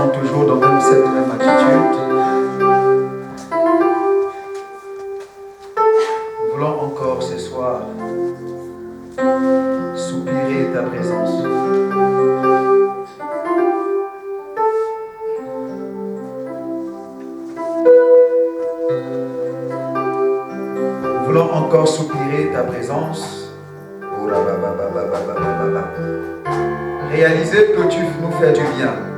restons toujours dans cette même attitude. Nous voulons encore ce soir soupirer ta présence. Nous voulons encore soupirer ta présence. Réaliser que tu nous fais du bien.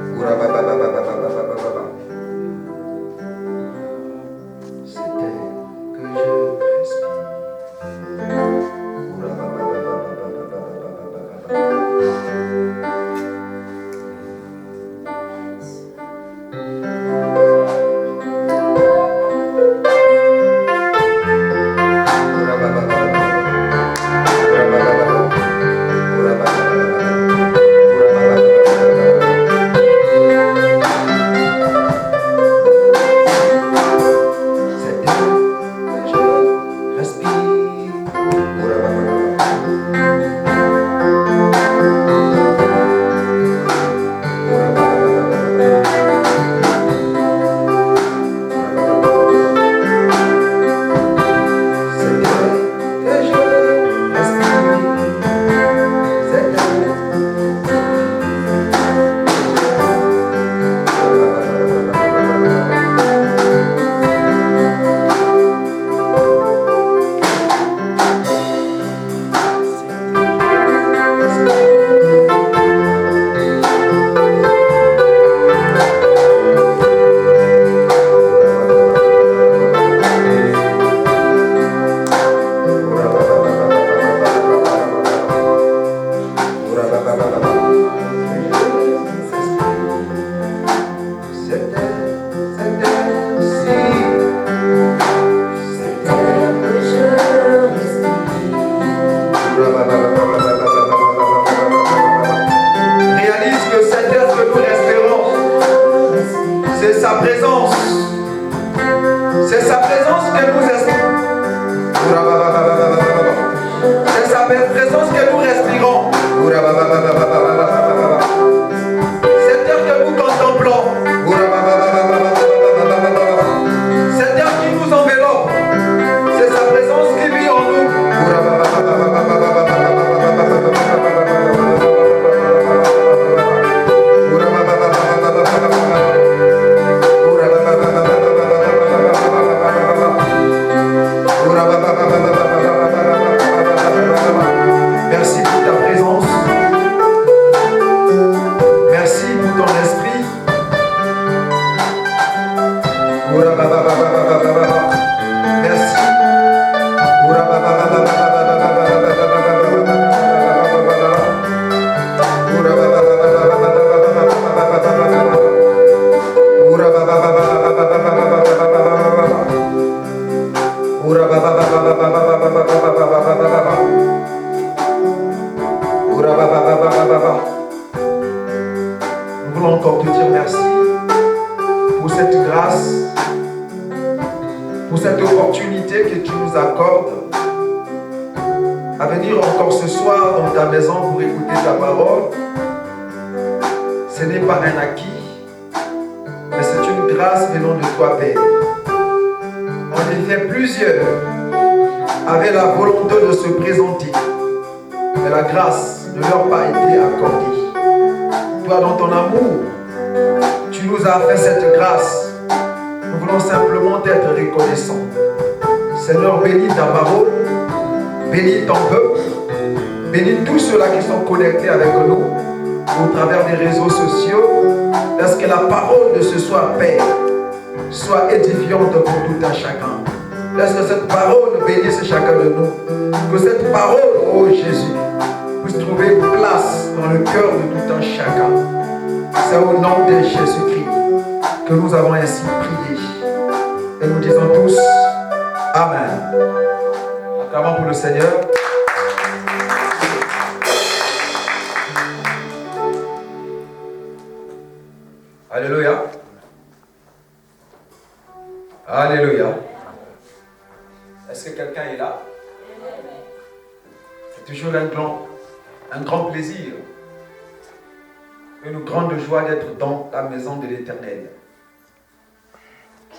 Une grande joie d'être dans la maison de l'Éternel.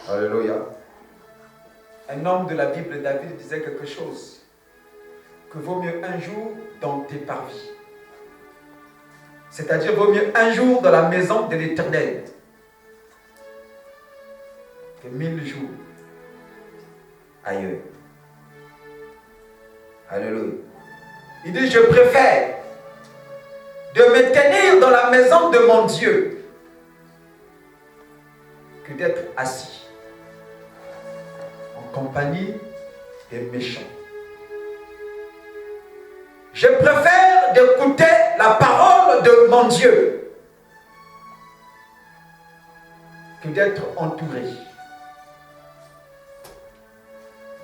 Alléluia. Un homme de la Bible, David, disait quelque chose. Que vaut mieux un jour dans tes parvis. C'est-à-dire, vaut mieux un jour dans la maison de l'Éternel que 1000 jours ailleurs. Alléluia. Il dit, je préfère de me tenir dans la maison de mon Dieu que d'être assis en compagnie des méchants. Je préfère d'écouter la parole de mon Dieu que d'être entouré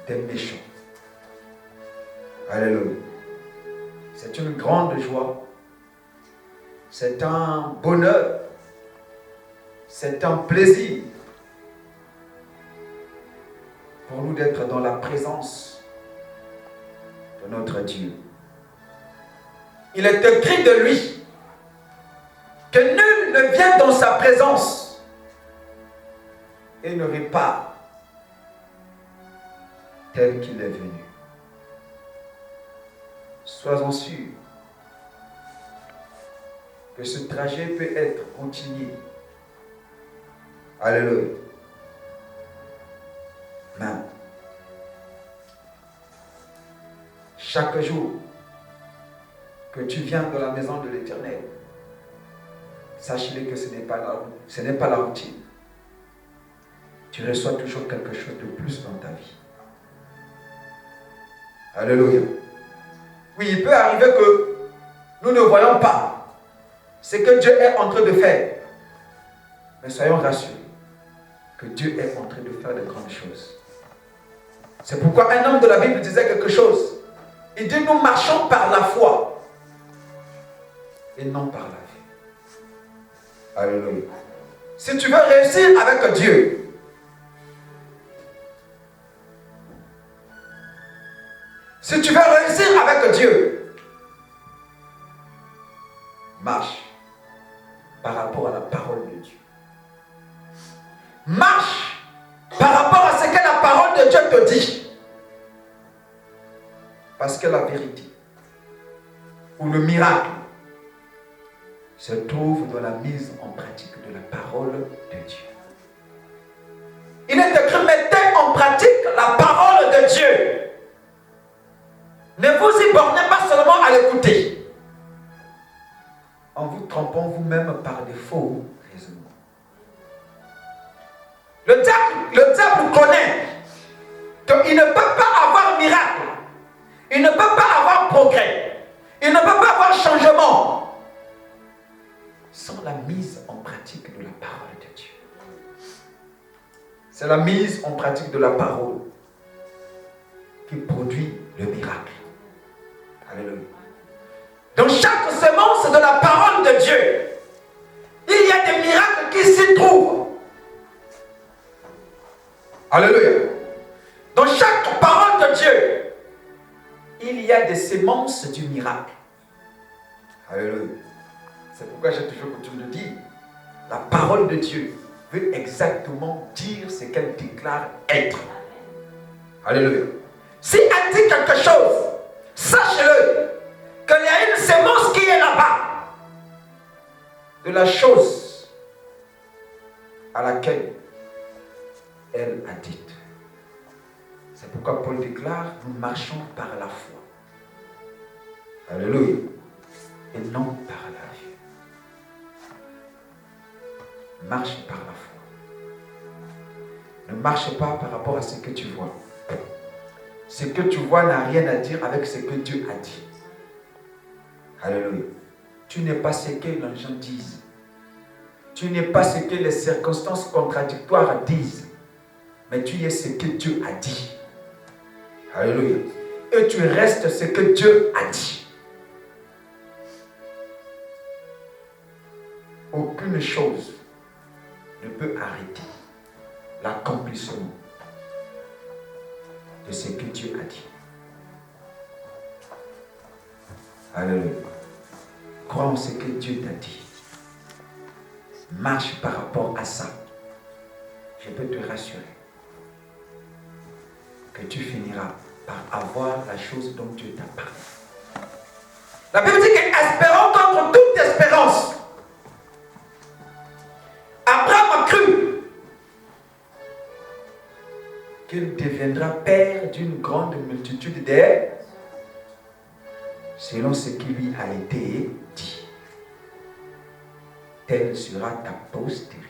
des méchants. Alléluia. C'est une grande joie. C'est un bonheur. C'est un plaisir pour nous d'être dans la présence de notre Dieu. Il est écrit de lui que nul ne vient dans sa présence et ne répare tel qu'il est venu. Sois-en sûr que ce trajet peut être routinier. Alléluia. Mais chaque jour que tu viens dans la maison de l'Éternel, sache-le que ce n'est pas la routine. Tu reçois toujours quelque chose de plus dans ta vie. Alléluia. Oui, il peut arriver que nous ne voyons pas ce que Dieu est en train de faire. Mais soyons rassurés que Dieu est en train de faire de grandes choses. C'est pourquoi un homme de la Bible disait quelque chose. Il dit, nous marchons par la foi et non par la vue. Alléluia. Si tu veux réussir avec Dieu, si tu veux réussir avec Dieu, marche par rapport à la parole de Dieu. Marche par rapport à ce que la parole de Dieu te dit. Parce que la vérité ou le miracle se trouve dans la mise en pratique de la parole de Dieu. Il est écrit, mettez en pratique la parole de Dieu. Ne vous y bornez pas seulement à l'écouter, en vous trompant vous-même par des faux raisonnements. Le diable connaît qu'il ne peut pas avoir miracle, il ne peut pas avoir progrès, il ne peut pas avoir changement sans la mise en pratique de la parole de Dieu. C'est la mise en pratique de la parole qui produit le miracle. Alléluia. Dans chaque semence de la parole de Dieu, il y a des miracles qui s'y trouvent. Alléluia. Dans chaque parole de Dieu, il y a des semences du miracle. Alléluia. C'est pourquoi j'ai toujours coutume de dire, la parole de Dieu veut exactement dire ce qu'elle déclare être. Alléluia. Si elle dit quelque chose, sache-le qu'il y a une semence qui est là-bas de la chose à laquelle elle a dit. C'est pourquoi Paul déclare, nous marchons par la foi. Alléluia. Et non par la vue. Marche par la foi. Ne marche pas par rapport à ce que tu vois. Ce que tu vois n'a rien à dire avec ce que Dieu a dit. Alléluia. Tu n'es pas ce que les gens disent. Tu n'es pas ce que les circonstances contradictoires disent. Mais tu es ce que Dieu a dit. Alléluia. Et tu restes ce que Dieu a dit. Aucune chose ne peut arrêter l'accomplissement de ce que Dieu a dit. Alléluia. Crois en ce que Dieu t'a dit. marche par rapport à ça, je peux te rassurer que tu finiras par avoir la chose dont Dieu t'a parlé. La Bible dit qu'espérant contre toute espérance, Abraham a cru qu'il deviendra père d'une grande multitude d'êtres, selon ce qui lui a été dit. Telle sera ta postérité.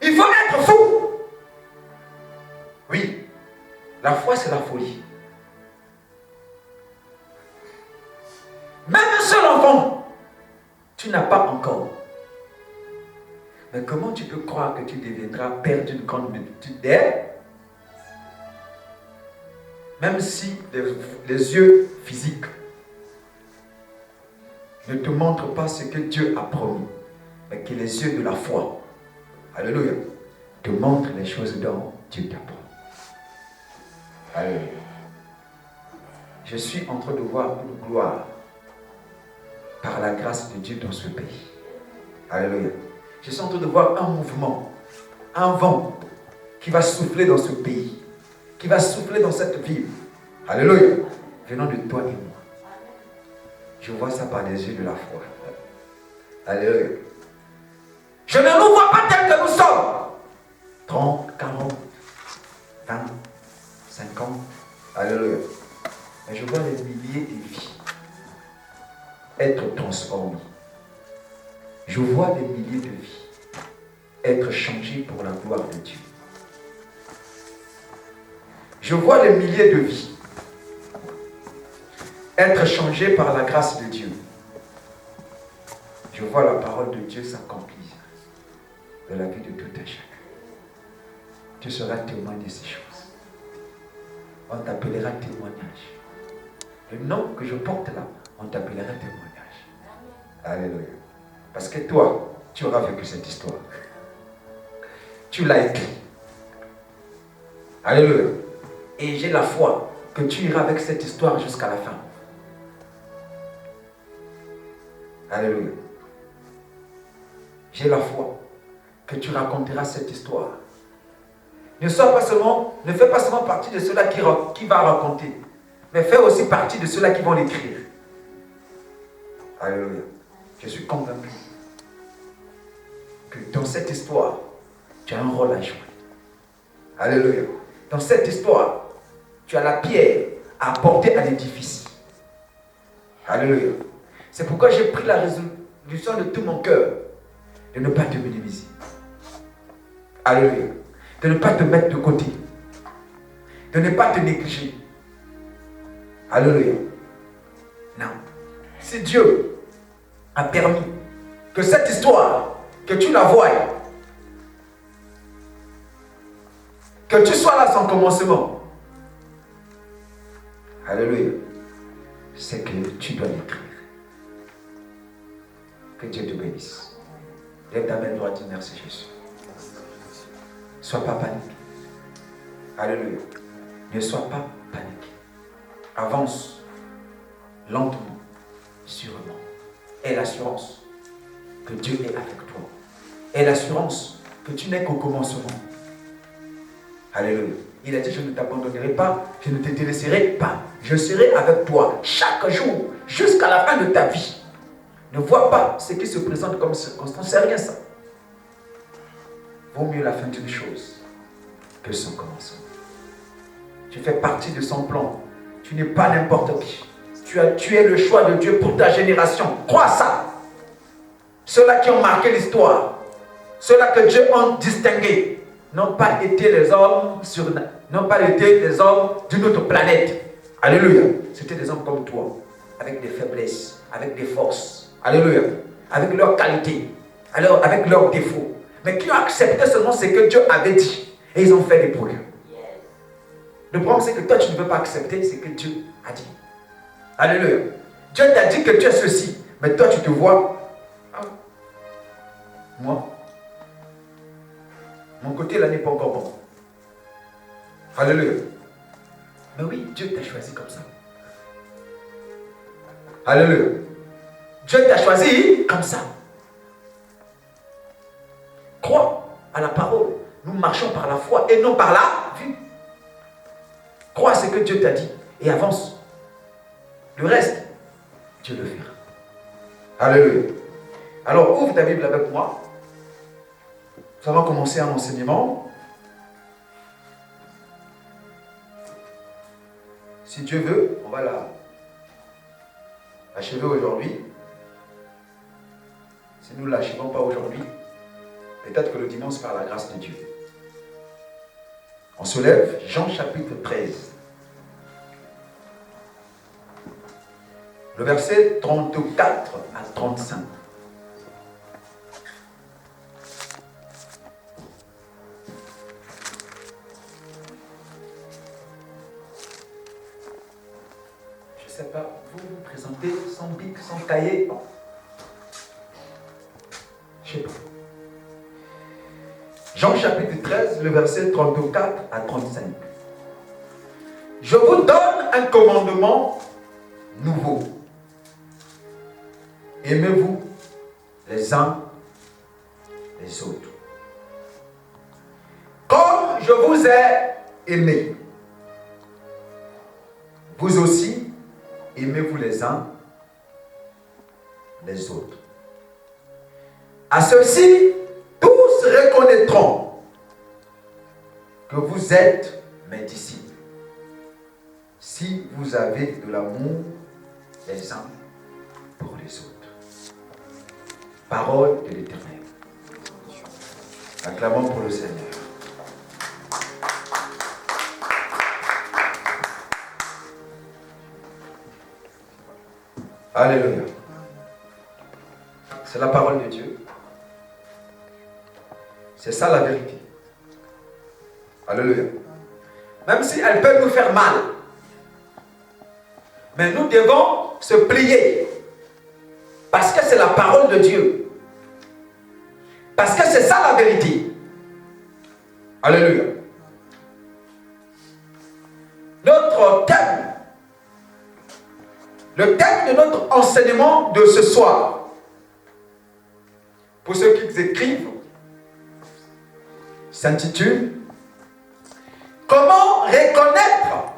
Il faut être fou. Oui, la foi c'est la folie. Même un seul enfant, tu n'as pas encore. Mais comment tu peux croire que tu deviendras père d'une grande multitude d'êtres, même si les yeux physiques ne te montrent pas ce que Dieu a promis, mais que les yeux de la foi, alléluia, te montrent les choses dont Dieu t'a promis. Alléluia. Je suis en train de voir une gloire par la grâce de Dieu dans ce pays. Alléluia. Je suis en train de voir un mouvement, un vent qui va souffler dans ce pays, qui va souffler dans cette ville. Alléluia. Venant de toi et moi. Je vois ça par les yeux de la foi. Alléluia. Je ne nous vois pas tel que nous sommes. 30, 40, 20, 50. Alléluia. Mais je vois des milliers de vies être transformées. Je vois des milliers de vies être changées pour la gloire de Dieu. Je vois des milliers de vies être changées par la grâce de Dieu. Je vois la parole de Dieu s'accomplir dans la vie de tout un chacun. Tu seras témoin de ces choses. On t'appellera témoignage. Le nom que je porte là, on t'appellera témoignage. Alléluia. Parce que toi, tu auras vécu cette histoire. Tu l'as écrit. Alléluia. Et j'ai la foi que tu iras avec cette histoire jusqu'à la fin. Alléluia. J'ai la foi que tu raconteras cette histoire. Ne fais pas seulement partie de ceux-là qui va raconter, mais fais aussi partie de ceux-là qui vont l'écrire. Alléluia. Je suis convaincu que dans cette histoire, tu as un rôle à jouer. Alléluia. Dans cette histoire, tu as la pierre à apporter à l'édifice. Alléluia. C'est pourquoi j'ai pris la résolution de tout mon cœur de ne pas te minimiser. Alléluia. De ne pas te mettre de côté. De ne pas te négliger. Alléluia. Non. Si Dieu a permis que cette histoire, que tu la voies, que tu sois là sans commencement, alléluia, c'est que tu dois l'écrire. Que Dieu te bénisse. Lève ta main droite, merci Jésus. Sois pas paniqué. Alléluia. Ne sois pas paniqué. Avance lentement, sûrement. Aie l'assurance que Dieu est avec toi. Aie l'assurance que tu n'es qu'au commencement. Alléluia. Il a dit, je ne t'abandonnerai pas, je ne te délaisserai pas. Je serai avec toi chaque jour, jusqu'à la fin de ta vie. Ne vois pas ce qui se présente comme circonstance, c'est rien ça. Vaut mieux la fin d'une chose que son commencement. Tu fais partie de son plan. Tu n'es pas n'importe qui. Tu es le choix de Dieu pour ta génération. Crois ça. Ceux-là qui ont marqué l'histoire, ceux-là que Dieu a distingués, n'ont pas été les hommes d'une autre planète. Alléluia. C'était des hommes comme toi, avec des faiblesses, avec des forces. Alléluia. Avec leurs qualités, avec leurs défauts. Mais qui ont accepté seulement ce que Dieu avait dit. Et ils ont fait des progrès. Le problème, c'est que toi, tu ne veux pas accepter ce que Dieu a dit. Alléluia. Dieu t'a dit que tu es ceci. Mais toi, tu te vois. Moi, mon côté là n'est pas encore bon. Alléluia. Mais oui, Dieu t'a choisi comme ça. Alléluia. Dieu t'a choisi comme ça. Crois à la parole. Nous marchons par la foi et non par la vue. Crois à ce que Dieu t'a dit et avance. Le reste, Dieu le fera. Alléluia. Alors, ouvre ta Bible avec moi. Nous allons commencer un enseignement. Si Dieu veut, on va l'achever aujourd'hui. Si nous ne l'achevons pas aujourd'hui, peut-être que le dimanche par la grâce de Dieu. On se lève, Jean chapitre 13. Le verset 34 à 35. Je ne sais pas, vous vous présentez sans bic, sans cahier. Je ne sais pas. Jean chapitre 13, le verset 34 à 35. Je vous donne un commandement nouveau. Aimez-vous les uns les autres. Comme je vous ai aimé, vous aussi aimez-vous les uns les autres. À ceux-ci, tous reconnaîtront que vous êtes mes disciples si vous avez de l'amour les uns pour les autres. Parole de l'Éternel. Acclamons pour le Seigneur. Alléluia. C'est la parole de Dieu. C'est ça la vérité. Alléluia. Même si elle peut nous faire mal. Mais nous devons se plier. Parce que c'est la parole de Dieu. Parce que c'est ça la vérité. Alléluia. Notre thème, le thème de notre enseignement de ce soir, pour ceux qui écrivent, s'intitule « Comment reconnaître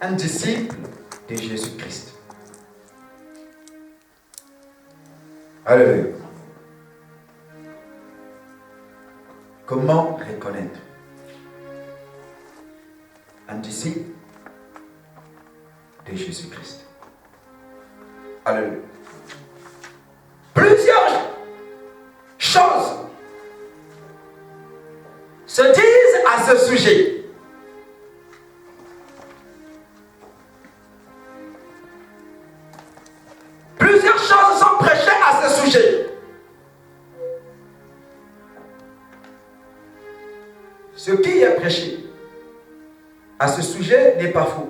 un disciple de Jésus-Christ ?» Alléluia. Comment reconnaître un disciple de Jésus-Christ? Alléluia. Plusieurs choses se disent à ce sujet. Plusieurs choses sont prêchées à ce sujet. Ce qui est prêché à ce sujet n'est pas faux.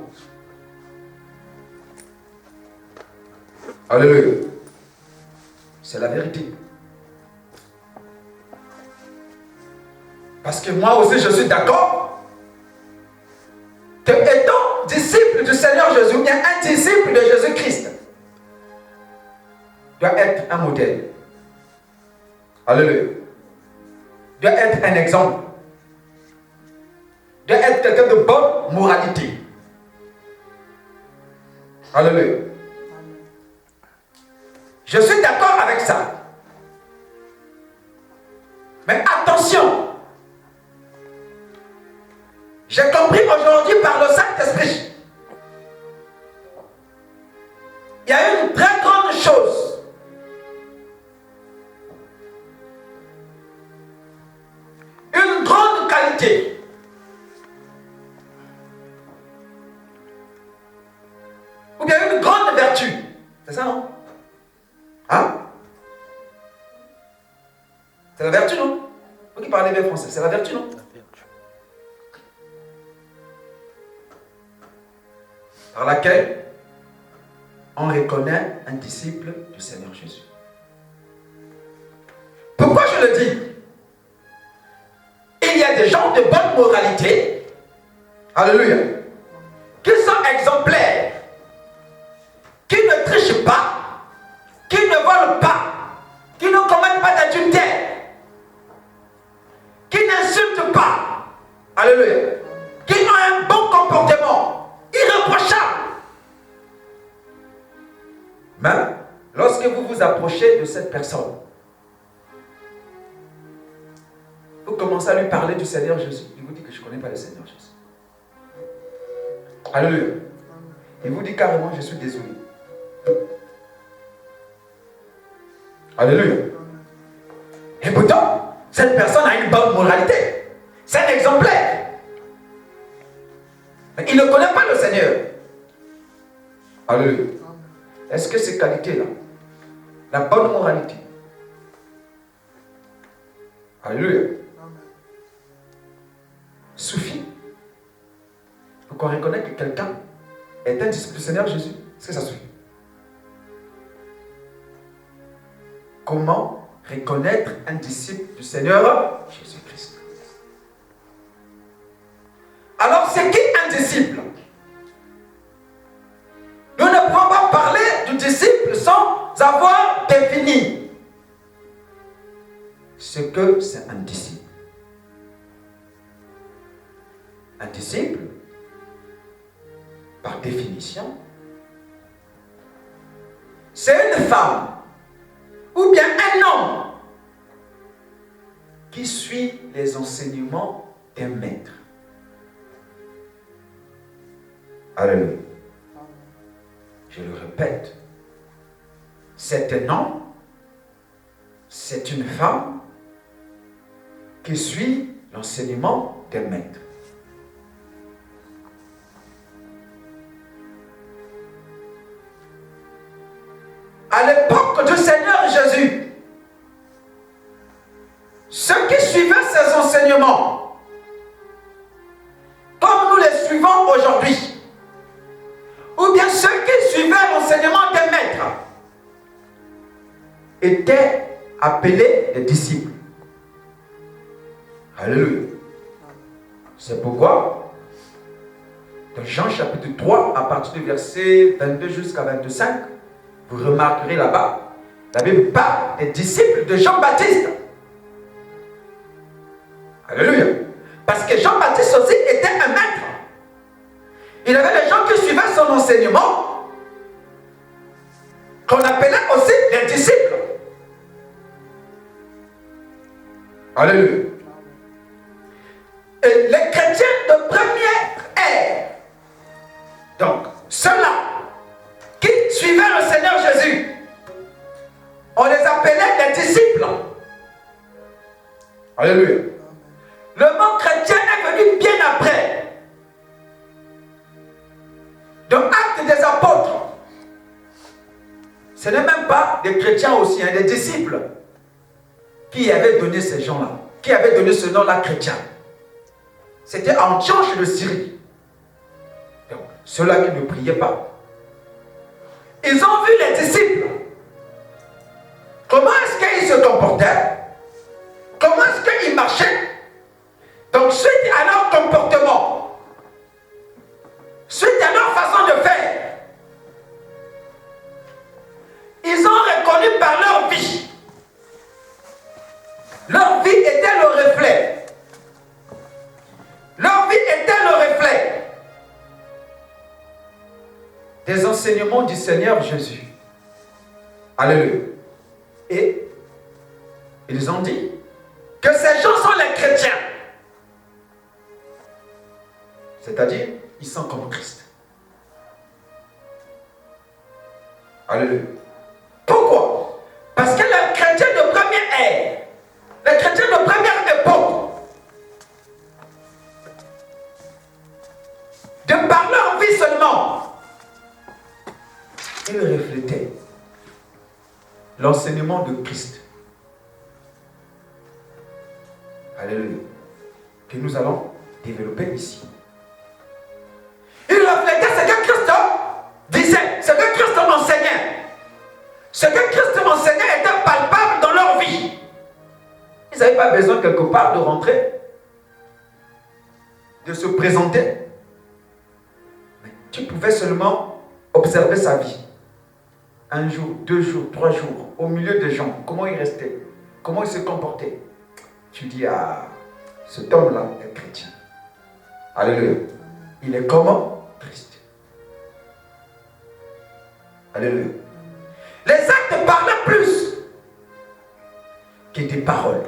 Alléluia. C'est la vérité. Parce que moi aussi je suis d'accord que étant disciple du Seigneur Jésus, bien un disciple de Jésus-Christ doit être un modèle. Alléluia. Doit être un exemple. Doit être quelqu'un de bonne moralité. Alléluia. Je suis d'accord avec ça. Mais attention. J'ai compris aujourd'hui par le Saint-Esprit. Il y a une très grande chose. Une grande qualité. Ou bien une grande vertu. C'est ça, non? Hein? C'est la vertu, non? Vous qui parlez bien français, c'est la vertu, non? Par laquelle on reconnaît un disciple du Seigneur Jésus. Pourquoi je le dis? Il y a des gens de bonne moralité, alléluia, qui sont exemplaires, qui ne trichent pas, qui ne volent pas, qui ne commettent pas d'adultère, Alléluia. Qui ont un bon comportement, irréprochable. Mais lorsque vous vous approchez de cette personne, vous commencez à lui parler du Seigneur Jésus. Il vous dit que je ne connais pas le Seigneur Jésus. Alléluia. Il vous dit carrément, je suis désolé. Alléluia. Et pourtant, cette personne a une bonne moralité. C'est un exemplaire. Mais il ne connaît pas le Seigneur. Alléluia. Est-ce que ces qualités-là, la bonne moralité, alléluia, suffit pour qu'on reconnaisse que quelqu'un est un disciple du Seigneur Jésus? Est-ce que ça suffit? Comment reconnaître un disciple du Seigneur Jésus-Christ? Alors, c'est qui un disciple? Nous ne pouvons pas parler du disciple sans avoir défini ce que c'est un disciple. Un disciple, par définition, c'est une femme ou bien un homme qui suit les enseignements d'un maître. Alléluia. Je le répète, c'est un homme, c'est une femme qui suit l'enseignement d'un maître. À l'époque du Seigneur Jésus, ceux qui suivaient ses enseignements, comme nous les suivons aujourd'hui, ou bien ceux qui suivaient l'enseignement des maîtres, étaient appelés des disciples. Alléluia. C'est pourquoi, dans Jean chapitre 3, à partir du verset 22 jusqu'à 25, vous remarquerez là-bas, la Bible parle des disciples de Jean-Baptiste. Alléluia. Parce que Jean-Baptiste aussi était un maître. Il y avait des gens qui suivaient son enseignement, qu'on appelait aussi les disciples. Alléluia. Et les chrétiens de première ère, donc ceux-là qui suivaient le Seigneur Jésus, on les appelait les disciples. Alléluia. Le mot chrétien est venu bien après. Dans Actes des Apôtres, ce n'est même pas des chrétiens aussi, des disciples qui avaient donné ces gens-là, qui avaient donné ce nom-là chrétien. C'était Antioche de Syrie. Donc, ceux-là qui ne priaient pas. Ils ont vu les disciples. Comment est-ce qu'ils se comportaient? Comment est-ce qu'ils marchaient? Donc, suite à leur comportement, suite à leur façon de faire, ils ont reconnu par leur vie. Leur vie était le reflet. Leur vie était le reflet des enseignements du Seigneur Jésus. Alléluia. Et ils ont dit que ces gens sont les chrétiens. C'est-à-dire, ils sont comme Christ. Alléluia. Pourquoi? Parce que les chrétiens de première ère, les chrétiens de première époque, de par leur vie seulement, ils reflétaient l'enseignement de Christ. Alléluia. Que nous allons développer ici. Ils reflétaient ce que Christ disait, ce que Christ enseignait. Ce que Christ enseignait était palpable dans leur vie. Ils n'avaient pas besoin quelque part de rentrer, de se présenter. Mais tu pouvais seulement observer sa vie. Un jour, 2 jours, 3 jours, au milieu des gens, comment il restait, comment il se comportait. Tu dis, ah, cet homme-là est chrétien. Alléluia. Il est comment? Triste. Alléluia. Les actes parlent plus que des paroles.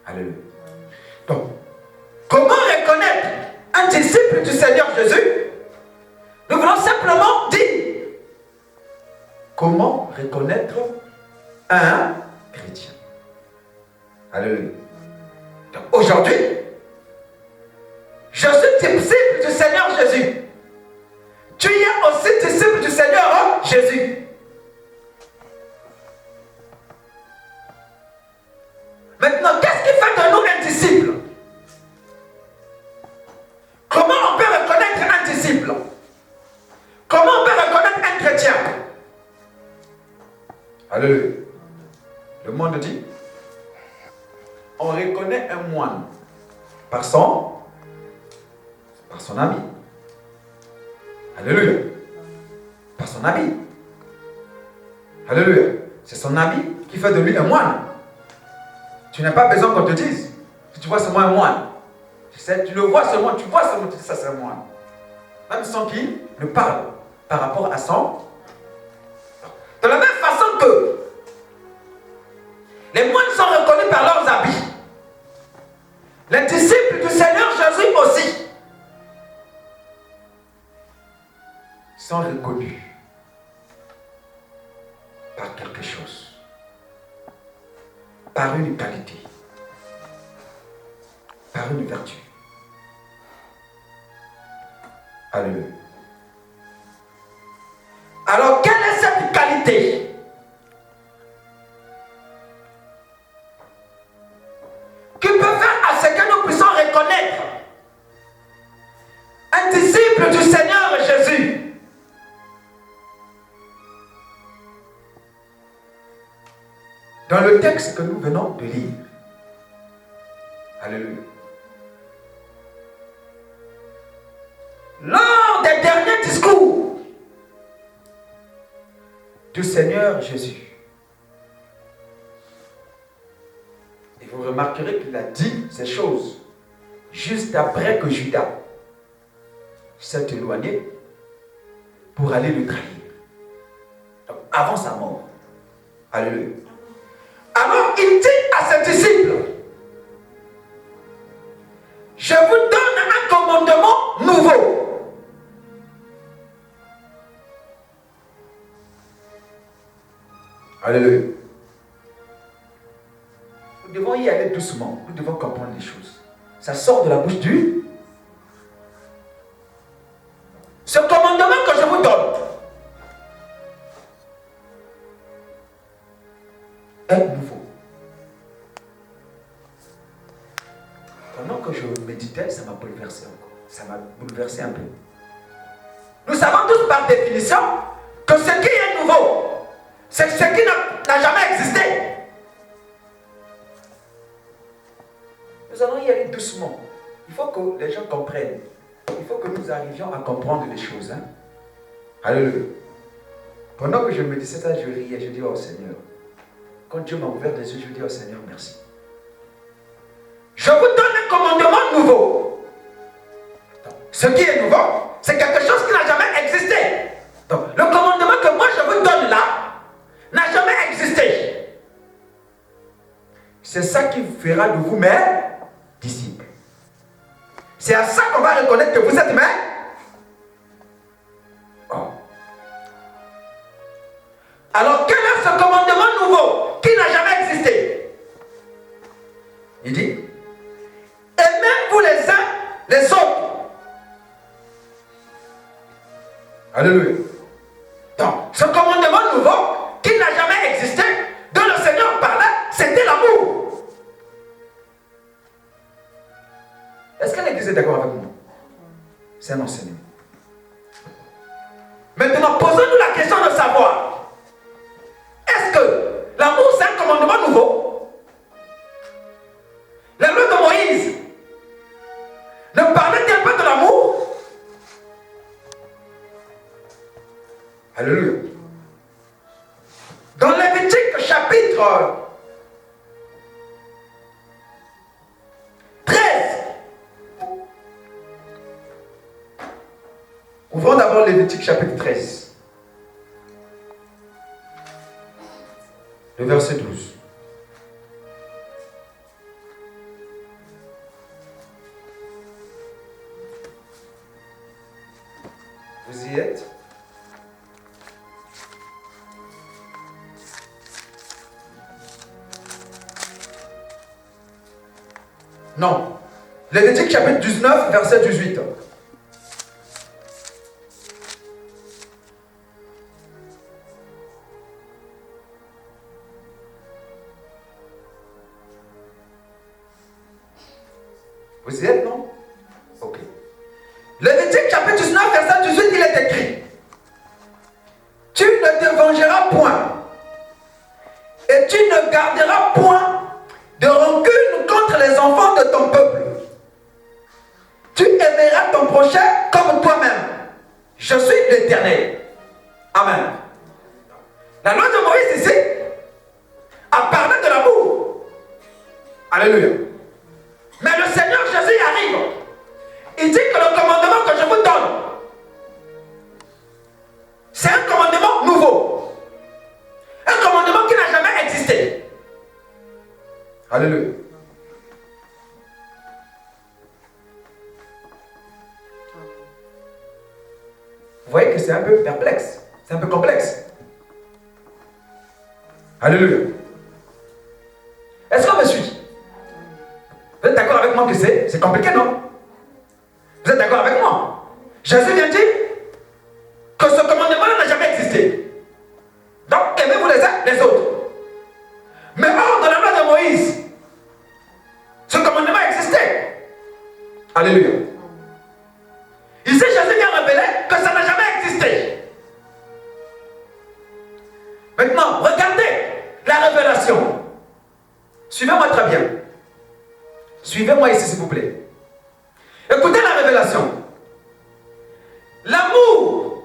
Alléluia. Donc, comment reconnaître un disciple du Seigneur Jésus? Nous voulons simplement dire comment reconnaître un chrétien. Alléluia. Donc aujourd'hui, je suis disciple du Seigneur Jésus. Tu es aussi disciple du Seigneur Jésus. Maintenant, qu'est-ce qui fait de nous un disciple? Comment on peut reconnaître un disciple? Comment on peut reconnaître un chrétien? Alléluia. Le monde dit, on reconnaît un moine par son ami. Alléluia. Par son ami. Alléluia. C'est son ami qui fait de lui un moine. Tu n'as pas besoin qu'on te dise. Tu vois seulement un moine. Tu le vois seulement, tu vois seulement, tu dis ça c'est un moine. Même sans qu'il ne parle par rapport à son. De la même façon que les moines sont reconnus par leurs habits. Les disciples du Seigneur Jésus aussi sont reconnus par quelque chose, par une qualité, par une vertu. Alléluia. Alors, quelle est cette qualité? Qui peut faire à ce que nous puissions reconnaître un disciple du Seigneur Jésus? Dans le texte que nous venons de lire. Alléluia. Lors des derniers discours du Seigneur Jésus, et vous remarquerez qu'il a dit ces choses juste après que Judas s'est éloigné pour aller le trahir. Donc, avant sa mort. Alléluia. Alors il dit à ses disciples, je vous donne un commandement nouveau. Alléluia. Nous devons y aller doucement. Nous devons comprendre les choses. Ça sort de la bouche du. Ce commandement que je vous donne est nouveau. Pendant que je méditais, ça m'a bouleversé encore. Ça m'a bouleversé un peu. Nous savons tous par définition que ce qui est nouveau, c'est ce qui n'a jamais existé. Nous allons y aller doucement. Il faut que les gens comprennent. Il faut que nous arrivions à comprendre les choses. Hein? Alléluia. Pendant que je me disais ça, je riais. Je dis, oh Seigneur. Quand Dieu m'a ouvert les yeux, je dis, oh Seigneur, merci. Je vous donne un commandement nouveau. Donc, ce qui est nouveau, c'est quelque chose qui n'a jamais existé. Donc, le commandement que moi je vous donne là, n'a jamais existé. C'est ça qui fera de vous mes disciples. C'est à ça qu'on va reconnaître que vous êtes mes. Oh. Alors quel est ce commandement nouveau qui n'a jamais existé? Il dit, aimez-vous les uns les autres. Alléluia. Donc, ce commandement nouveau qui n'a jamais existé, dont le Seigneur parlait, c'était l'amour. Est-ce que l'Église est d'accord avec moi? C'est un enseignement. Maintenant, posons-nous la question de savoir, est-ce que l'amour c'est un commandement nouveau? La loi de Moïse ne parlait-elle pas de l'amour? Alléluia. Dans Lévitique chapitre 13, Lévitique chapitre 13. Le verset 12. Vous y êtes? Non. Lévitique chapitre 19, verset 18. Vous y êtes, non? Ok. Lévitique chapitre 19, verset 18, il est écrit: tu ne te vengeras point, et tu ne garderas point de rancune contre les enfants de ton peuple. Tu aimeras ton prochain comme toi-même. Je suis l'Éternel. Amen. La loi de Moïse ici a parlé de l'amour. Alléluia. Mais le Seigneur Jésus y arrive. Il dit que le commandement que je vous donne, c'est un commandement nouveau. Un commandement qui n'a jamais existé. Alléluia. Vous voyez que c'est un peu perplexe. C'est un peu complexe. Alléluia. Est-ce qu'on me suit? Vous êtes d'accord avec moi que c'est compliqué, non? Vous êtes d'accord avec moi? Jésus vient dire que ce commandement n'a jamais existé. Donc, aimez-vous les uns les autres. Mais hors de la loi de Moïse, ce commandement existait. Alléluia. Ici, Jésus vient révéler que ça n'a jamais existé. Maintenant, regardez la révélation. Suivez-moi très bien. Suivez-moi ici, s'il vous plaît. Écoutez la révélation. L'amour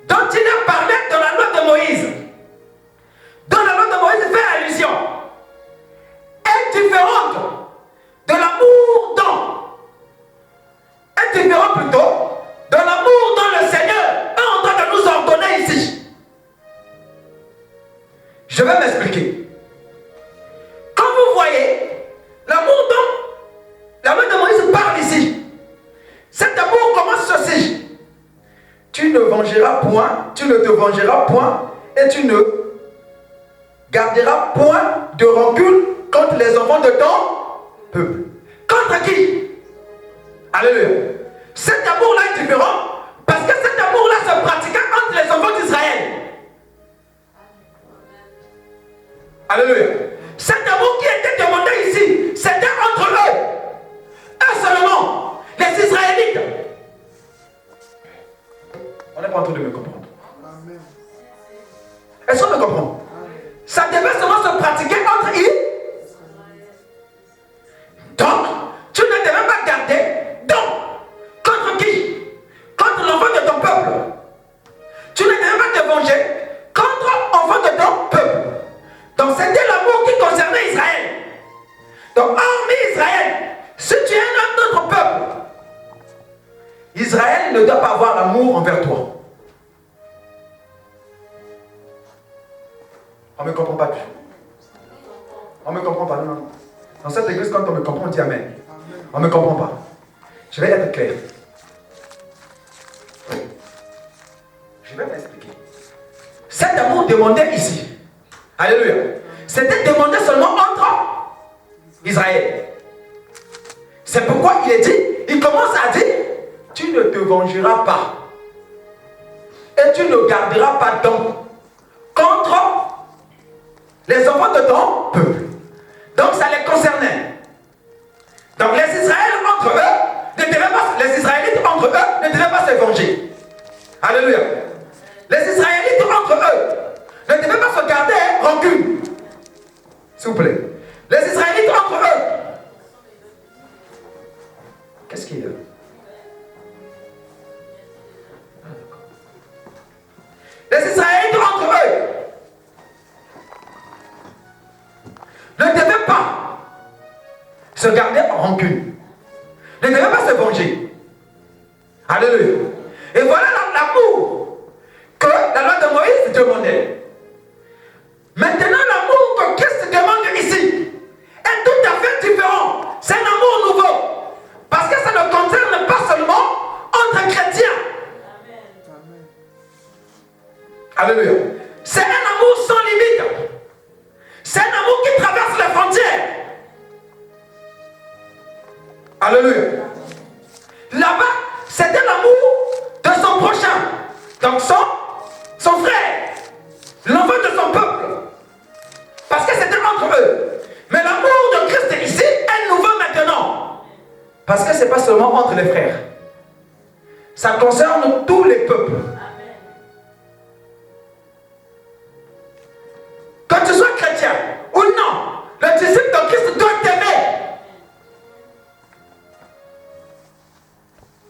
dont il a parlé dans la loi de Moïse, dont la loi de Moïse fait allusion, est différente de l'amour est différent plutôt de l'amour dont le Seigneur est en train de nous ordonner ici. Je vais m'expliquer. Quand vous voyez l'amour dont la loi de Moïse parle ici, cet amour commence ceci: tu ne vengeras point, tu ne te vengeras point, et tu ne garderas point de rancune contre les enfants de ton peuple. Contre qui? Alléluia. Cet amour-là est différent parce que cet amour-là se pratiquait entre les enfants d'Israël. Alléluia. Cet amour qui était demandé ici, c'était entre eux. Eux seulement, les Israélites. On n'est pas en train de me comprendre. Est-ce qu'on me comprend? Ça devait seulement se pratiquer entre eux. Donc, tu ne devais pas garder. Donc, contre qui? Contre l'enfant de ton peuple. Tu ne devais pas te venger contre l'enfant de ton peuple. Donc, c'était l'amour qui concernait Israël. Donc, hormis Israël, si tu es un autre peuple, Israël ne doit pas avoir l'amour envers toi. On ne me comprend pas toujours. On ne me comprend pas, non. Dans cette église, quand on me comprend, on dit Amen. On ne me comprend pas. Je vais être clair. Je vais m'expliquer. Cet amour demandé ici, alléluia, c'était demandé seulement entre Israël. C'est pourquoi il est dit, il commence à dire, tu ne te vengeras pas et tu ne garderas pas donc contre les enfants de ton peuple. Donc ça les concernait. Donc les Israélites entre eux ne devaient pas se venger. Alléluia. Les Israélites entre eux ne devaient pas se garder rancune. S'il vous plaît. Les Israélites entre eux. Qu'est-ce qu'il y a? Les Israélites entre eux ne devaient pas se garder en rancune. Ne devaient pas se venger. Alléluia. Et voilà l'amour que la loi de Moïse demandait. Maintenant, l'amour que Christ demande ici est tout à fait différent. C'est un amour nouveau. Parce que ça ne concerne pas seulement entre chrétiens. Alléluia. C'est un amour sans limite. C'est un amour qui traverse les frontières. Alléluia. Là-bas, c'était l'amour de son prochain. Donc son frère. L'enfant de son peuple. Parce que c'était entre eux. Mais l'amour de Christ ici est nouveau maintenant. Parce que ce n'est pas seulement entre les frères. Ça concerne tous les peuples. Que tu sois chrétien ou non, le disciple de Christ doit t'aimer.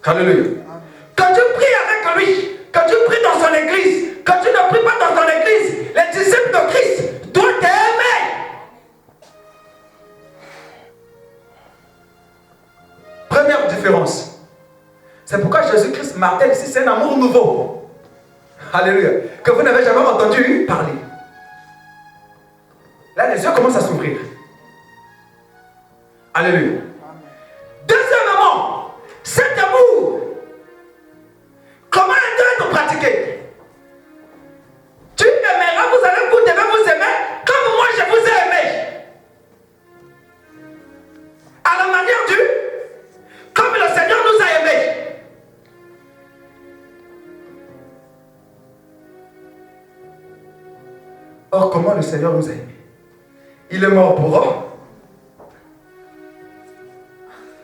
Alléluia. Que tu pries avec lui, que tu pries dans son église, que tu ne pries pas dans son église, les disciples de Christ doivent t'aimer. Première différence. C'est pourquoi Jésus-Christ martèle ici, c'est un amour nouveau. Alléluia. Que vous n'avez jamais entendu parler. Là, les yeux commencent à s'ouvrir. Alléluia. Deuxièmement, cet amour, comment il doit être pratiqué? Tu aimeras, vous devez vous aimer comme moi je vous ai aimé. À la manière du, comme le Seigneur nous a aimés. Or, comment le Seigneur nous a aimés? Il est mort pour eux.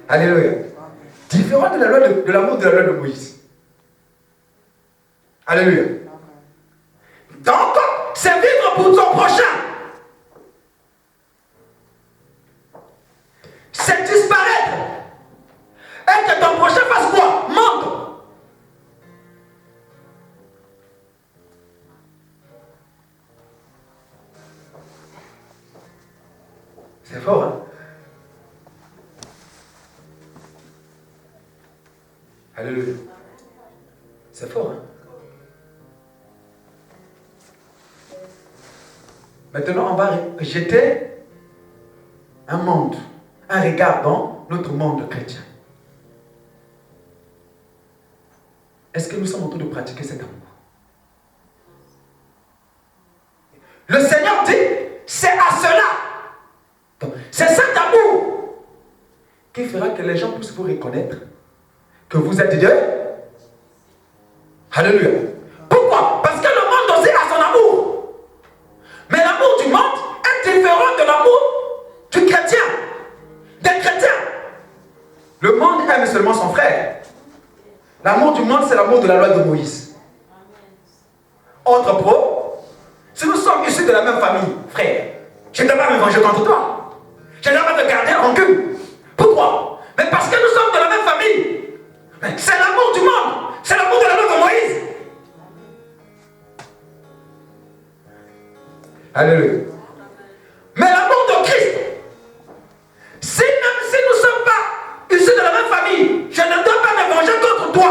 Alléluia. Différent de la loi de l'amour de la loi de Moïse. Alléluia. Donc, c'est vivre pour son prochain. C'est disparaître. Et que ton prochain fasse quoi? Montre. C'est fort, hein? Alléluia. C'est fort, hein? Maintenant, on va jeter un monde, un regard dans notre monde chrétien. Est-ce que nous sommes en train de pratiquer cet amour? Le Seigneur dit, c'est à cela. Donc, c'est cet amour qui fera que les gens puissent vous reconnaître que vous êtes Dieu. Alléluia. Pourquoi? Parce que le monde aussi a son amour. Mais l'amour du monde est différent de l'amour du chrétien, des chrétiens. Le monde aime seulement son frère. L'amour du monde, c'est l'amour de la loi de Moïse. Entre pros, si nous sommes issus de la même famille, frère, je ne vais pas me venger contre toi. Je ne vais pas te garder rancune. Pourquoi? Mais parce que nous sommes de la même famille. C'est l'amour du monde. C'est l'amour de la loi de Moïse. Alléluia. Mais l'amour de Christ, si même si nous ne sommes pas issus de la même famille, je ne dois pas me venger contre toi.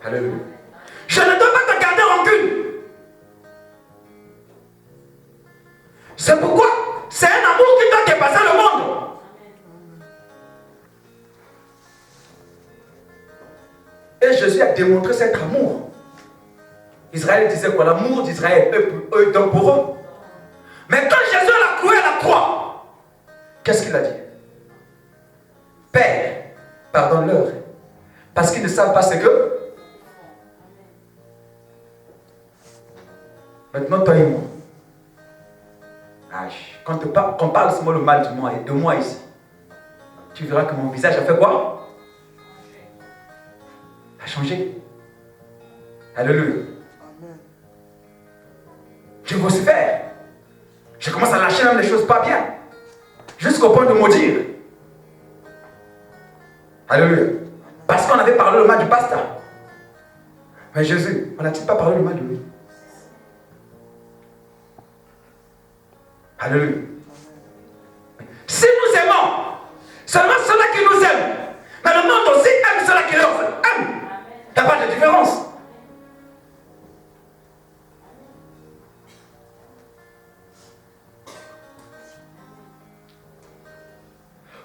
Alléluia. Je ne dois pas te garder rancune. C'est pourquoi c'est un amour qui doit dépasser le monde. Et Jésus a démontré cet amour. Israël disait quoi? L'amour d'Israël, eux donc pour eux. Mais quand Jésus l'a cloué à la croix, qu'est-ce qu'il a dit? Père, pardonne-leur, parce qu'ils ne savent pas ce que. Maintenant, toi et moi. Quand on parle seulement le mal de moi ici, tu verras que mon visage a fait quoi? A changé. Alléluia. Je vocifère. Je commence à lâcher même les choses pas bien. Jusqu'au point de maudire. Alléluia. Parce qu'on avait parlé le mal du pasteur. Mais Jésus, on n'a-t-il pas parlé le mal de lui? Alléluia. Si nous aimons, Seulement ceux-là qui nous aiment. Mais le monde aussi aime ceux-là qui leur aiment. Il n'y a pas de différence.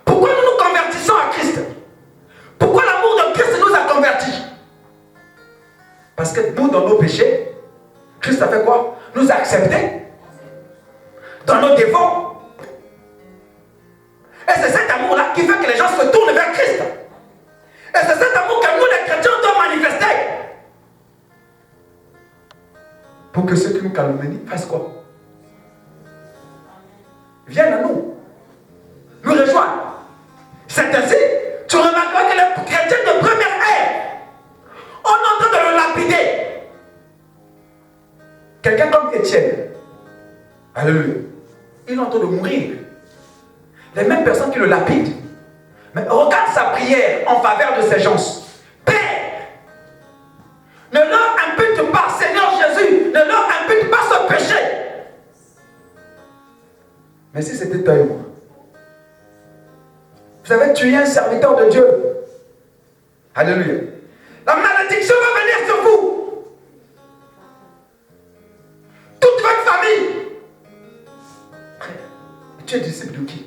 Pourquoi nous nous convertissons à Christ? Pourquoi l'amour de Christ nous a convertis? Parce que nous, dans nos péchés, Christ a fait quoi? Nous a acceptés dans nos défauts. Et c'est cet amour-là qui fait que les gens se tournent vers Christ. Et c'est cet amour que nous, les chrétiens, doivons manifester. Pour que ceux qui nous calomnient fassent quoi? Viennent à nous. Nous rejoignent. C'est ainsi, tu remarqueras que les chrétiens de première ère, on est en train de le lapider. Quelqu'un comme Étienne, alléluia, il est en train de mourir. Les mêmes personnes qui le lapident. Mais regarde sa prière en faveur de ces gens. Père, ne leur impute pas, Seigneur Jésus, ne leur impute pas ce péché. Mais si c'était toi et moi, vous avez tué un serviteur de Dieu. Alléluia. La malédiction va venir sur vous. Toute votre famille. Frère, tu es disciple de qui?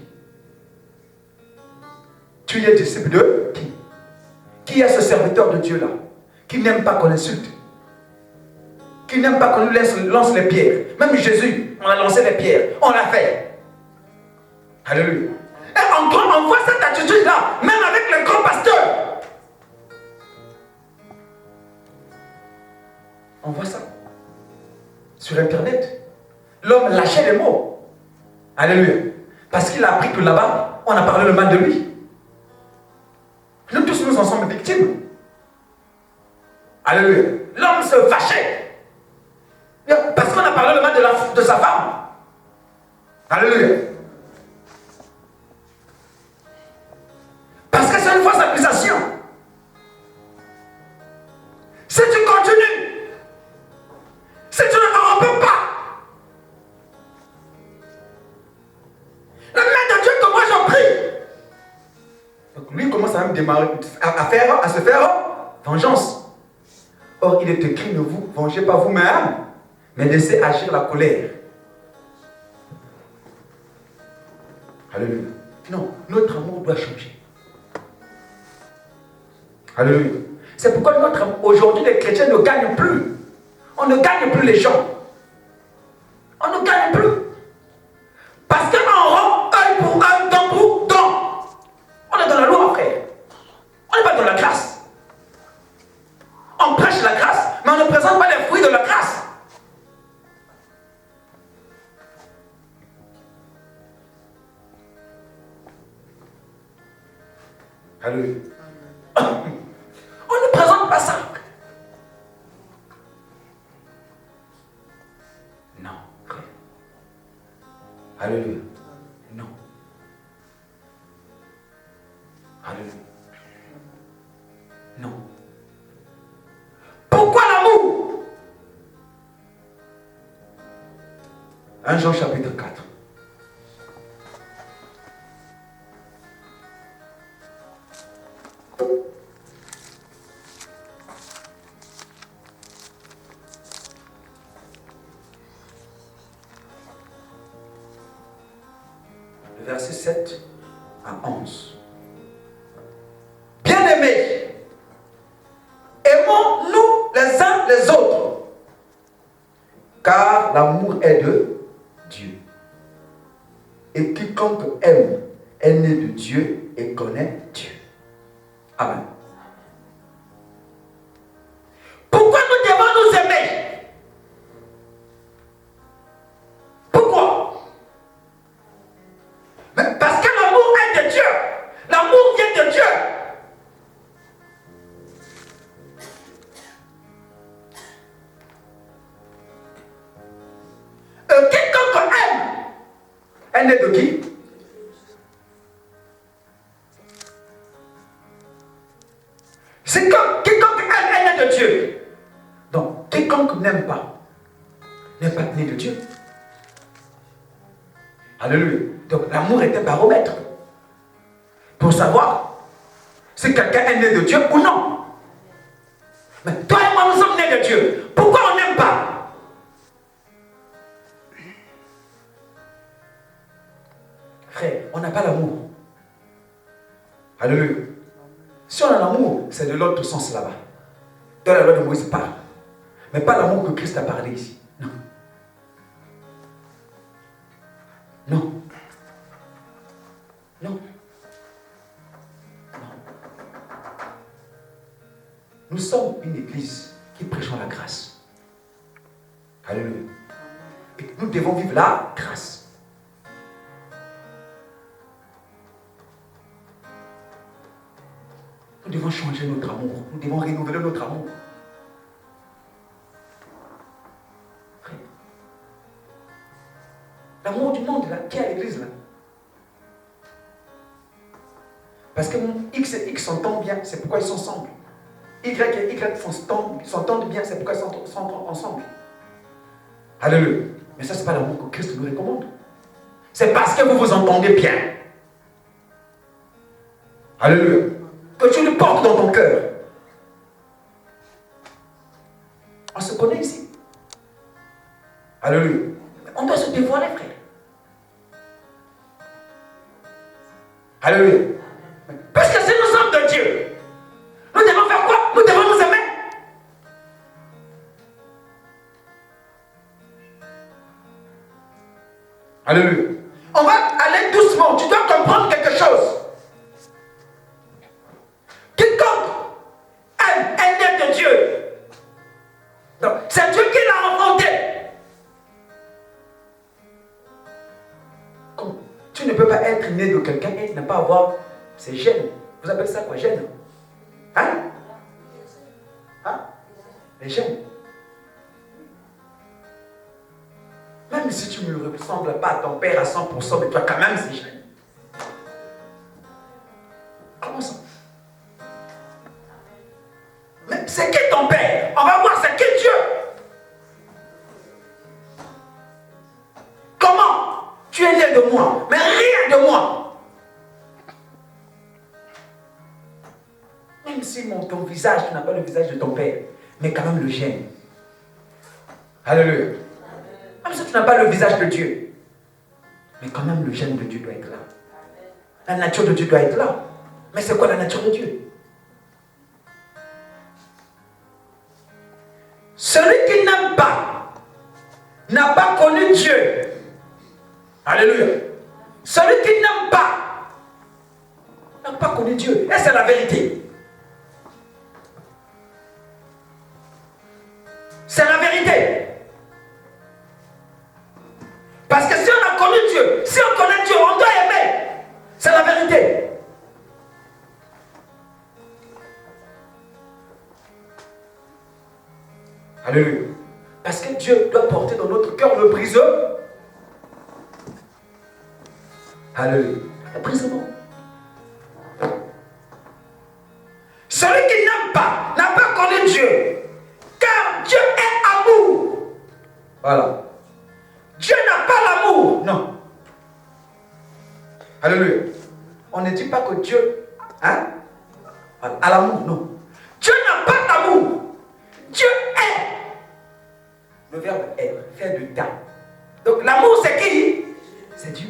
Tu es disciple de qui? Qui est ce serviteur de Dieu là? Qui n'aime pas qu'on insulte? Qui n'aime pas qu'on lui lance les pierres? Même Jésus, on a lancé les pierres. On l'a fait. Alléluia. Et on voit cette attitude-là, même avec les grands pasteurs. On voit ça. Sur Internet. L'homme lâchait les mots. Alléluia. Parce qu'il a appris que là-bas, on a parlé le mal de lui. Nous tous, nous en sommes victimes. Alléluia. L'homme se fâchait. Parce qu'on a parlé le mal de sa femme. Alléluia. Parce que c'est une fausse accusation. Si tu continues, si tu ne te repens pas, la main de Dieu que moi j'en prie. Donc lui commence à se faire vengeance. Or il est écrit, ne vous vengez pas vous-même, mais laissez agir la colère. Alléluia. Non, notre amour doit changer. Alléluia. C'est pourquoi aujourd'hui les chrétiens ne gagnent plus. On ne gagne plus les gens. On ne gagne plus. Parce qu'on rend œil pour œil, dent pour dent. On est dans la loi, frère. On n'est pas dans la grâce. On prêche la grâce, mais on ne présente pas les fruits de la grâce. Alléluia. On ne présente pas ça. Non. Alléluia. Non. Alléluia. Non. Pourquoi l'amour? 1 Jean chapitre 4. Verset 7 à 11. Bien-aimés, aimons-nous les uns les autres, car l'amour est de Dieu. Et quiconque aime est né de Dieu et connaît Dieu. Amen. Pourquoi nous devons nous aimer? Pourquoi? Parce que l'amour est de Dieu. L'amour vient de Dieu. Quiconque aime est né de qui? C'est comme quiconque aime est né de Dieu. Donc, quiconque n'aime pas n'est pas né de Dieu. Alléluia. Donc, l'amour est un baromètre. pour savoir si quelqu'un est né de Dieu ou non. Mais toi et moi, nous sommes nés de Dieu. Pourquoi on n'aime pas? Frère, on n'a pas l'amour. Alléluia. Si on a l'amour, c'est de l'autre sens là-bas. Dans la loi de Moïse parle. Mais pas l'amour que Christ a parlé ici. Non. Non. Non. Non. Nous sommes une église qui prêche la grâce. Alléluia. Et nous devons vivre la grâce. Nous devons changer notre amour. Nous devons renouveler notre amour. L'amour du monde, là, qui est à l'église, là. Parce que X et X s'entendent bien, c'est pourquoi ils sont ensemble. Y et Y s'entendent bien, c'est pourquoi ils sont ensemble. Alléluia. Mais ça, ce n'est pas l'amour que Christ nous recommande. C'est parce que vous vous entendez bien. Alléluia. Que tu le portes dans ton cœur. On se connaît ici. Alléluia. On doit se dévoiler, frère. Alléluia. Parce que si nous sommes de Dieu, nous devons faire quoi? Nous devons nous aimer. Alléluia. On va aller doucement. Tu dois comprendre quelque chose. Quiconque aime est né de Dieu. Donc, c'est Dieu qui l'a enfanté. Comme tu ne peux pas être né de quelqu'un et ne pas avoir ses gènes. Vous appelez ça quoi, gènes? Hein? Hein? Les gènes. Même si tu ne ressembles pas à ton père à 100%, mais tu as quand même ces gènes. Comment ça? Mais c'est qui ton père? On va voir c'est qui Dieu. Comment? Tu es né de moi, mais rien de moi. Même si ton visage, tu n'as pas le visage de ton père, mais quand même le gène. Alléluia. Même si tu n'as pas le visage de Dieu, mais quand même le gène de Dieu doit être là. La nature de Dieu doit être là. Mais c'est quoi la nature de Dieu? Celui qui n'aime pas n'a pas connu Dieu. Alléluia. Celui qui n'aime pas n'a pas connu Dieu. Et c'est la vérité. C'est la vérité. Parce que si on a connu Dieu, si on connaît Dieu, on doit aimer. C'est la vérité. Alléluia. Parce que Dieu doit porter dans notre cœur le briseux. Alléluia. Le brisement. Celui qui n'aime pas n'a pas connu Dieu. Car Dieu est amour. Voilà. Dieu n'a pas l'amour. Non. Alléluia. On ne dit pas que Dieu a l'amour. Non. Dieu n'a pas d'amour. Dieu est. Le verbe est fait de temps. Donc l'amour c'est qui? C'est Dieu.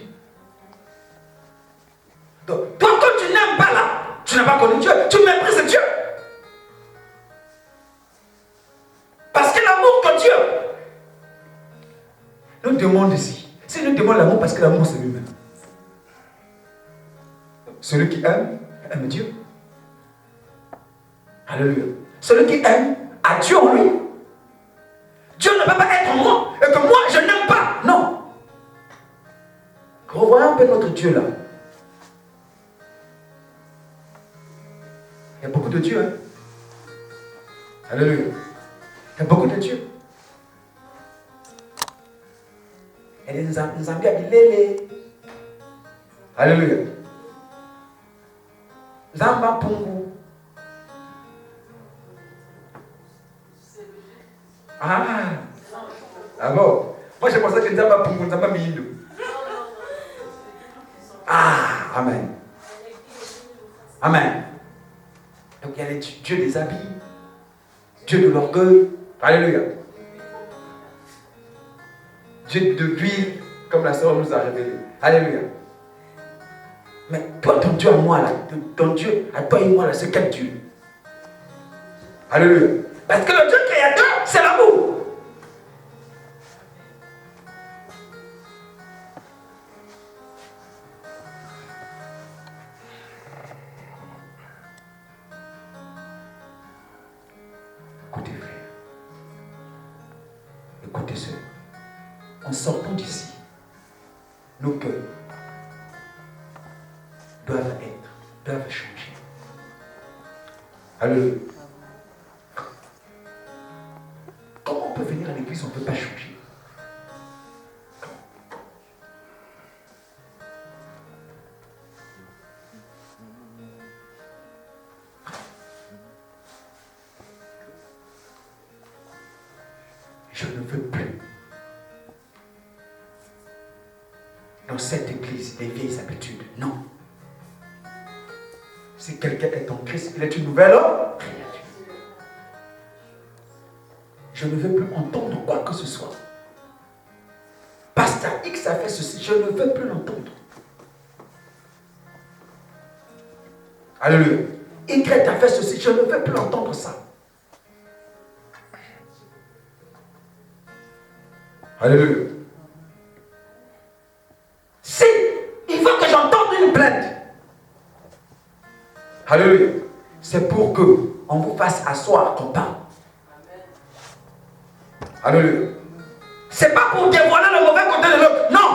Donc toi quand tu n'aimes pas là, tu n'as pas connu Dieu. Tu méprises Dieu. Parce que l'amour que Dieu nous demande ici. Si nous demandons l'amour parce que l'amour c'est lui-même. Celui qui aime, aime Dieu. Alléluia. Celui qui aime a Dieu en lui. Dieu ne peut pas être en moi et que moi je n'aime pas. Non. Revoyons un peu notre Dieu là. Il y a beaucoup de dieux. Hein? Alléluia. Il y a beaucoup de dieux. Il y a des Nzambi Abilele. Alléluia. Zamba Pungu. Ah bon. Moi je pensais que Nzamba Pungu, Nzamba Mihindo. Amen. Dieu des habits, Dieu de l'orgueil. Alléluia. Dieu de l'huile, comme la sœur nous a révélé. Alléluia. Mais toi, ton Dieu à moi, là, ton Dieu à toi et moi, là, c'est quel Dieu? Alléluia. Parce que le Dieu créateur, c'est l'amour. Écoutez, frère. Écoutez, sœur. En sortant d'ici, nos cœurs doivent changer. Alléluia. Comment on peut venir à l'église, on ne peut pas changer? Je ne veux plus dans cette église les vieilles habitudes. Non. Si quelqu'un est en Christ, il est une nouvelle créature. Je ne veux plus entendre quoi que ce soit. Pasteur X a fait ceci, je ne veux plus l'entendre. Alléluia. Y a fait ceci, je ne veux plus entendre ça. Alléluia. Si il faut que j'entende une plainte, alléluia, c'est pour que on vous fasse asseoir qu'on parle. Alléluia. C'est pas pour dévoiler le mauvais côté de l'autre. Non.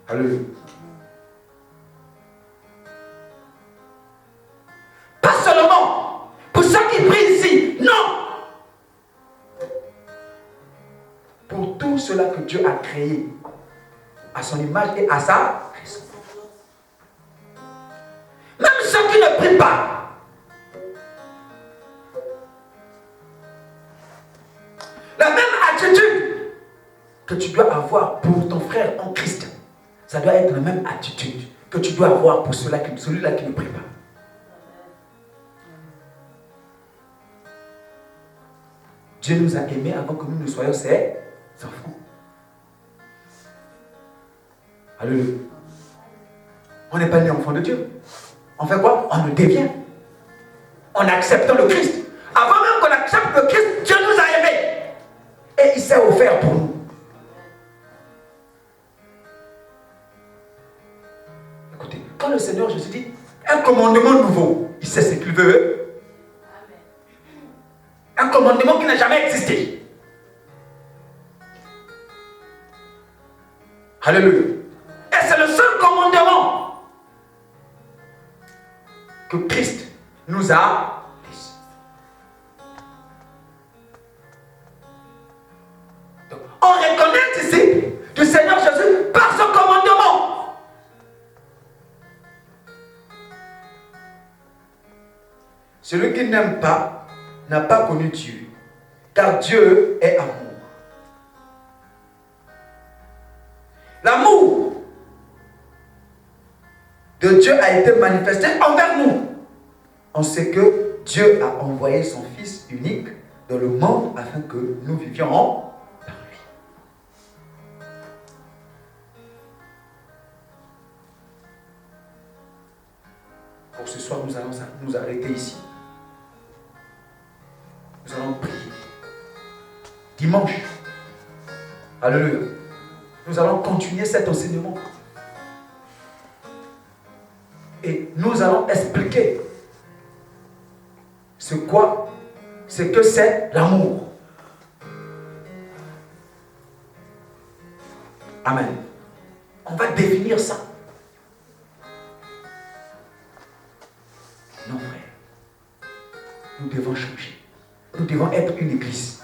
Alléluia. Pas seulement pour ceux qui prient ici. Non. Pour tout cela que Dieu a créé à son image et à sa ressemblance. Même ceux qui ne prient pas. La même attitude que tu dois avoir pour ton frère en Christ, ça doit être la même attitude que tu dois avoir pour celui-là qui ne prie pas. Dieu nous a aimés avant que nous ne soyons ses enfants. Alléluia. On n'est pas né enfant de Dieu. On fait quoi? On le devient. En acceptant le Christ. Avant même qu'on accepte le Christ, Dieu nous a aimés. Et il s'est offert pour nous. Écoutez, quand le Seigneur Jésus dit un commandement nouveau, il sait ce qu'il veut. Un commandement qui n'a jamais existé. Alléluia. Et c'est le seul commandement que Christ nous a laissé. Donc, on reconnaît ici du Seigneur Jésus par son commandement. Celui qui n'aime pas n'a pas connu Dieu, car Dieu est amour. L'amour de Dieu a été manifesté envers nous. On sait que Dieu a envoyé son Fils unique dans le monde afin que nous vivions par lui. Pour ce soir, nous allons nous arrêter ici. Nous allons prier. Dimanche, alléluia, nous allons continuer cet enseignement. Et nous allons expliquer ce que c'est l'amour. Amen. On va définir ça. Non, frère. Nous devons changer. Nous devons être une église.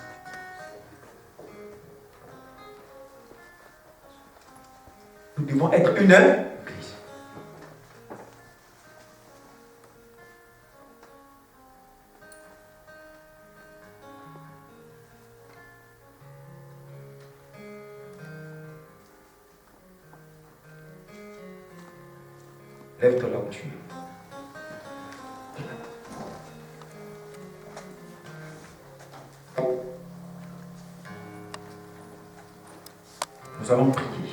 Nous devons être une église. Lève-toi là où tu es. Nous allons prier.